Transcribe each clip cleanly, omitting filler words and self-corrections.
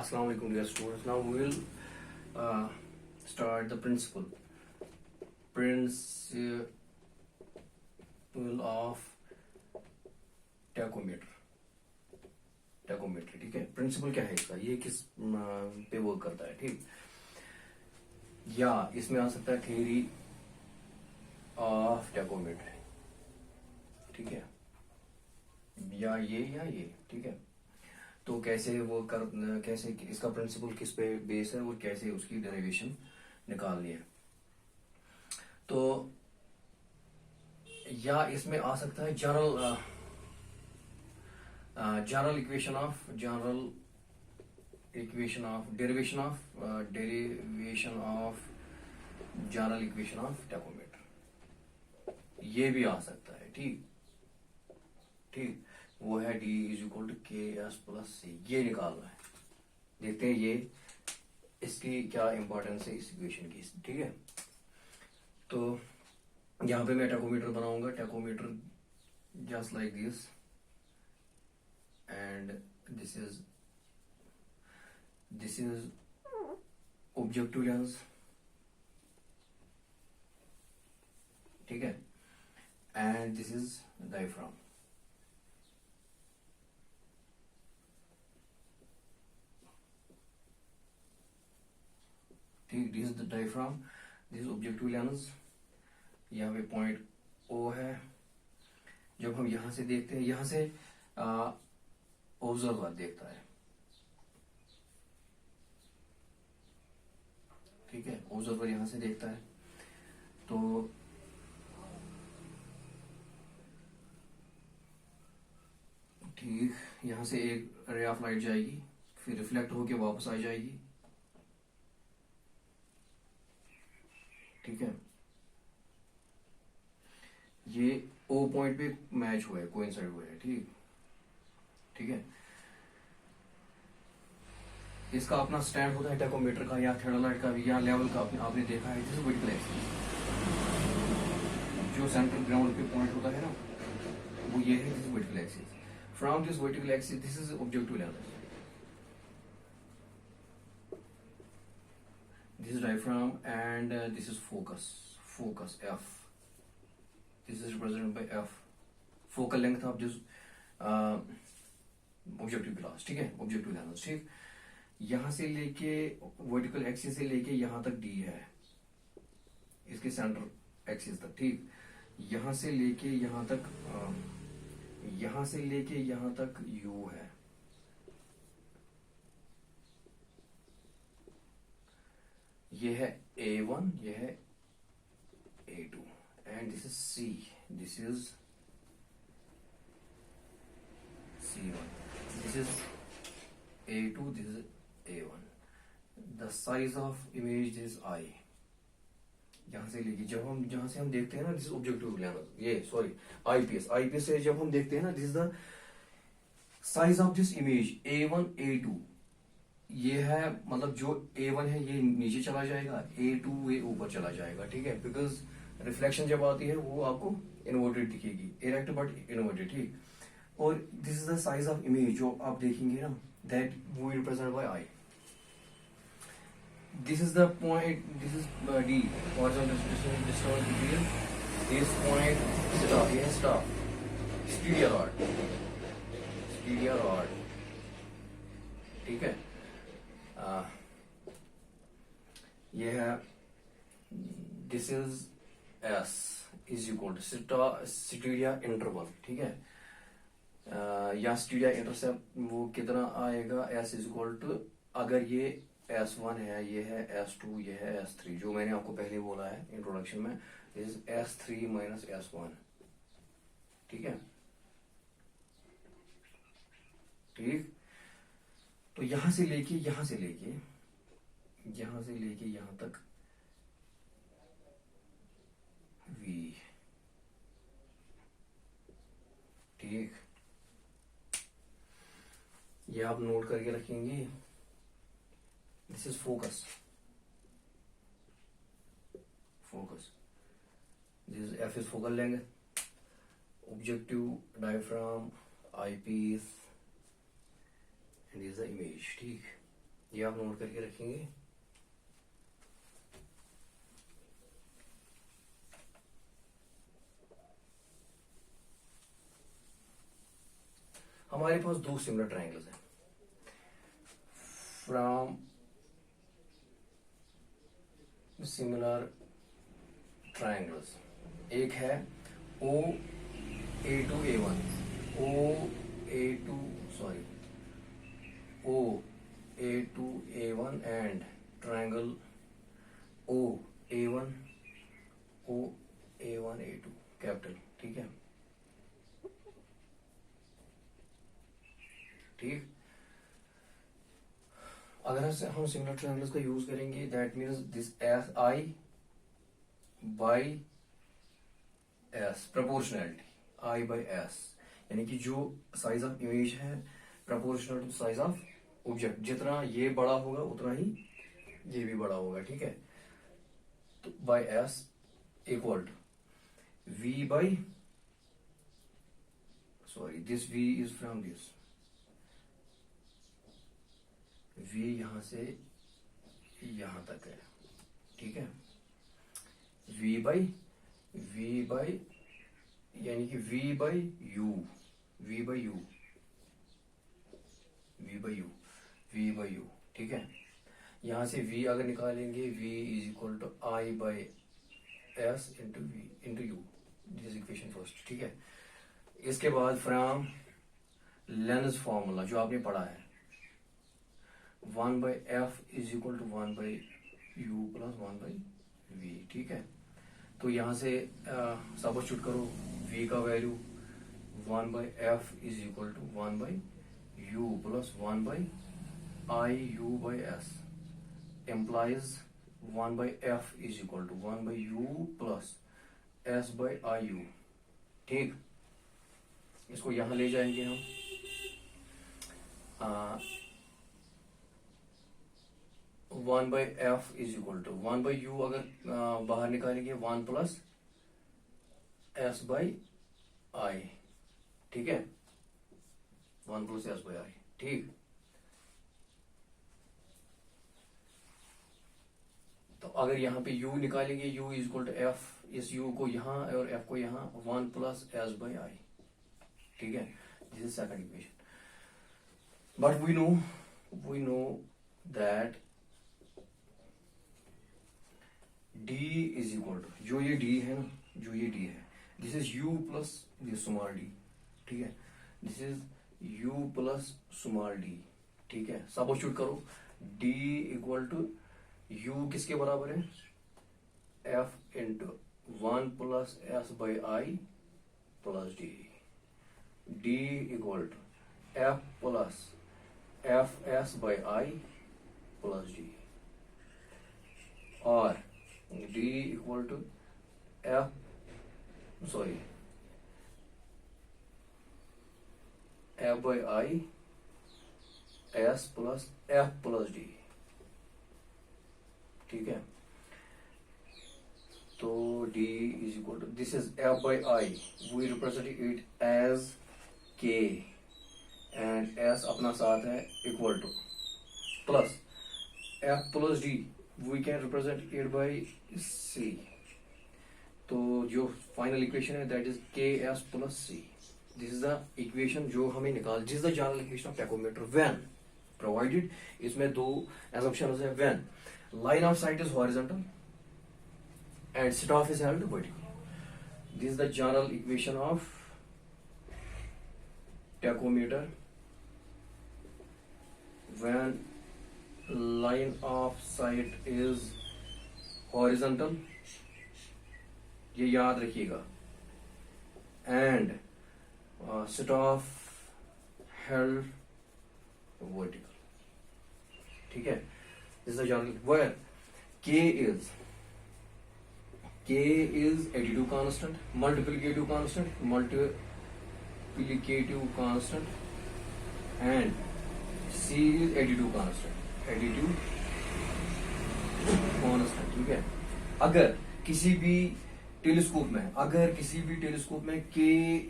Assalamu alaikum dear students. Now we will start the principle of tachometer. ठीक है, principal क्या है इसका, ये किस पे वर्क करता है, ठीक। या इसमें आ सकता है थ्योरी ऑफ टैकोमीटर, ठीक है, या ये, ठीक है। तो कैसे वो कैसे इसका प्रिंसिपल किस पे बेस है और कैसे उसकी डेरिवेशन निकालनी है। तो या इसमें आ सकता है general equation of derivation of general equation of tachometer, ये भी आ सकता है, ठीक। वो है D = KS+C, ये निकालना है। देखते हैं ये इसकी क्या इंपॉर्टेंस है इस इक्वेशन की, ठीक है। तो यहां पे मैं टैकोमीटर बनाऊंगा, tachometer just like this, and this is objective lens, ठीक है, एंड दिस इज डायफ्राम। ठीक, this is the diaphragm, this is objective lens. यहाँ पे पॉइंट O है। जब हम यहां से देखते हैं, यहां से ऑब्जर्वर देखता है, ठीक है, ऑब्जर्वर यहां से देखता है। तो ठीक, यहां से एक रे ऑफ लाइट जाएगी, फिर रिफ्लेक्ट होके वापस आ जाएगी, ठीक है। ये O पॉइंट पे मैच हुआ है, कोइंसाइड हुआ है, ठीक है। इसका अपना स्टैंड होता है टैकोमीटर का या थर्मोमीटर का भी, या लेवल का आपने देखा है। दिस वर्टिकल एक्सिस, जो सेंट्रल ग्राउंड पे पॉइंट होता है ना, वो ये है। This vertical axis, from this vertical axis this is objective lens, this is diaphragm, and this is focus F. This is represented by F, focal length of this objective glass, ठीक है, objective lens, ठीक। यहां से लेके vertical axis से लेके यहां तक D है, इसके सेंटर एक्सिस तक, ठीक। यहां से लेके यहां तक U है, ये है A1, ये है A2, and this is C, this is C1, this is A2, this is A1। The size of image is I। यहां से लेके जहां से हम देखते हैं ना, दिस इज ऑब्जेक्टिव लेंस, ये सॉरी आईपीएस से जब हम देखते हैं ना, this is the size of this image A1 A2। ये है, मतलब जो A1 है ये नीचे चला जाएगा, A2 ये ऊपर चला जाएगा, ठीक है। बिकॉज रिफ्लेक्शन जब आती है वो आपको इन्वर्टेड दिखेगी, इरेक्ट बट इन्वर्टेड, ठीक। और this is the size of image जो आप देखेंगे ना, दैट वो represent by I. This is the point, this is D, horizontal distance between this point stop, ये स्टॉप स्टीरिया रॉड, ठीक है। ये है, this is S is equal to stadia interval, ठीक है। या स्टीरिया इंटरसेप्ट वो कितना आएगा, S इज इक्वल टू, अगर ये S1 है, ये है S2, ये है S3, जो मैंने आपको पहले बोला है इंट्रोडक्शन में, इज S3 माइनस S1, ठीक है, ठीक। तो यहां से लेके यहां तक V, ठीक। ये आप नोट करके रखेंगे। This is focus, this is F is focal length, objective, diaphragm, eyepiece, and this is the image, ठीक। ये आप नोट करके रखेंगे। हमारे पास दो सिमिलर ट्रायंगल्स हैं फ्रॉम सिमिलर ट्रायंगल्स। एक है O A two A one, O A two sorry O A two A one and triangle O A one A two capital. ठीक है, ठीक। अगर हम सिमिलर ट्रायंगल्स का यूज करेंगे that means this is I by S proportionality, I by S, यानी कि जो साइज ऑफ इमेज है proportional to size of object, जितना ये बड़ा होगा उतना ही ये भी बड़ा होगा। ठीक है, तो by S equal to V by sorry this V is from this, V यहां से यहां तक है। ठीक है, वी बाई यानी कि V by U, V by U, V by U, V by U. ठीक है, यहां से v अगर निकालेंगे v is equal to I by S into V into U, this equation first. ठीक है, इसके बाद फ्रॉम लेंस फॉर्मूला जो आपने पढ़ा है 1 by F is equal to 1 by U plus 1 by V. ठीक है, तो यहां से सब्स्टिट्यूट करो v का value 1 by F is equal to 1 by U plus 1 by I U by S implies 1 by F is equal to 1 by U plus S by I U. ठीक, इसको यहां ले जाएंगे हम। 1 by F is equal to 1 by you अगर बाहर निकालेंगे 1 plus S by I. ठीक है, 1 प्लस एस बाई आई। ठीक, तो अगर यहां पे u निकालेंगे u is equal to F, इस u को यहां और f को यहां 1 प्लस एस बाई आई। ठीक है, this is second equation. But we know that d is equal to, जो ये d है ना, जो ये d है, this is u plus this small d। ठीक है, this is u plus small d। ठीक है, सब्स्टिट्यूट करो d इक्वल टू u किसके बराबर है, f into 1 plus S by I plus d, d equal to f plus F S by I plus d, और d equal to F by I S plus F plus D. ठीक है, तो d is equal to this is F by I, we represent it as k and s अपना साथ है equal to plus f प्लस d, we can represent it by c। तो जो final equation है that is K S plus C. This is the equation जो हमें निकाल, this is the general equation of tachometer when provided. इसमें दो assumptions है, when line of sight is horizontal and staff is held vertical. This is the general equation of tachometer when line of sight is horizontal, ये याद रखिएगा, and staff held vertical। ठीक है, this is the general where k is additive constant, multiplicative constant and c is additive constant। ठीक है, अगर किसी भी टेलीस्कोप में k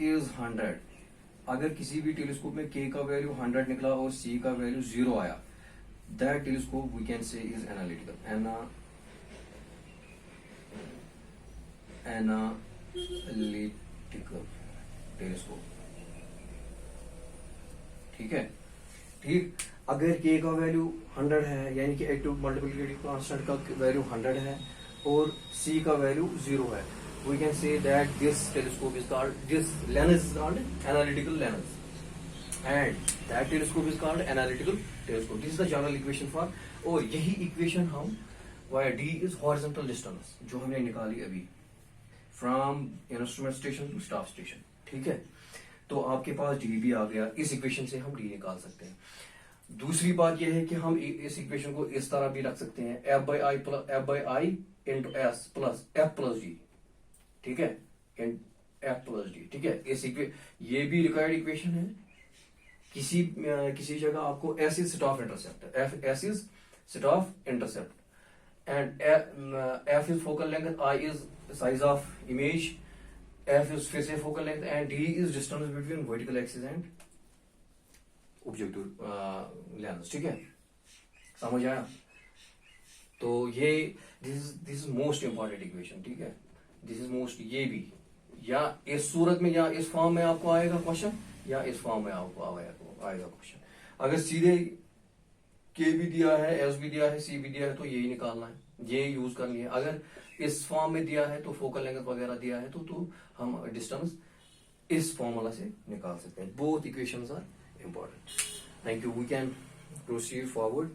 इज 100, अगर किसी भी टेलीस्कोप में k का वैल्यू 100 निकला और c का वैल्यू 0 आया, that telescope we can say is analytical. Analytical telescope. ठीक है. ठीक, अगर k का वैल्यू 100 है, यानी कि एक्टिव मल्टीप्लिकेटिव कांस्टेंट का वैल्यू 100 है और c का वैल्यू 0 है, we can say that this telescope is called, this lens is called analytical lens, and that telescope is called analytical telescope. This is the general equation for, और यही equation हम where d is horizontal distance जो हमने निकाली अभी from instrument station to staff station. ठीक है, तो आपके पास d भी आ गया, इस इक्वेशन से हम d निकाल सकते हैं. दूसरी बात यह है कि हम इस इक्वेशन को इस तरह भी रख सकते हैं, f by i into s plus f plus d. ठीक है, f plus d. ठीक है, ये भी रिक्वायर्ड इक्वेशन है. किसी जगह आपको s is set of intercept, s is set of intercept, and f is focal length, I is size of image, f is फिर से focal length, and d is distance between vertical axis and objective lens. ठीक है, समझ आया? तो ये this is most important equation. ठीक है, दिस इज मोस्ट. ये भी या इस सूरत में या इस फॉर्म में आपको आएगा क्वेश्चन, या इस फॉर्म में आपको आएगा क्वेश्चन. अगर सीधे के भी दिया है, एस भी दिया है, सी भी दिया है, तो यही निकालना है, ये यूज करनी है. अगर इस फॉर्म में दिया है तो फोकल लेंथ वगैरह दिया है तो हम डिस्टेंस इस फॉर्मूला से निकाल सकते हैं. Both equations are important. Thank you. We can proceed forward.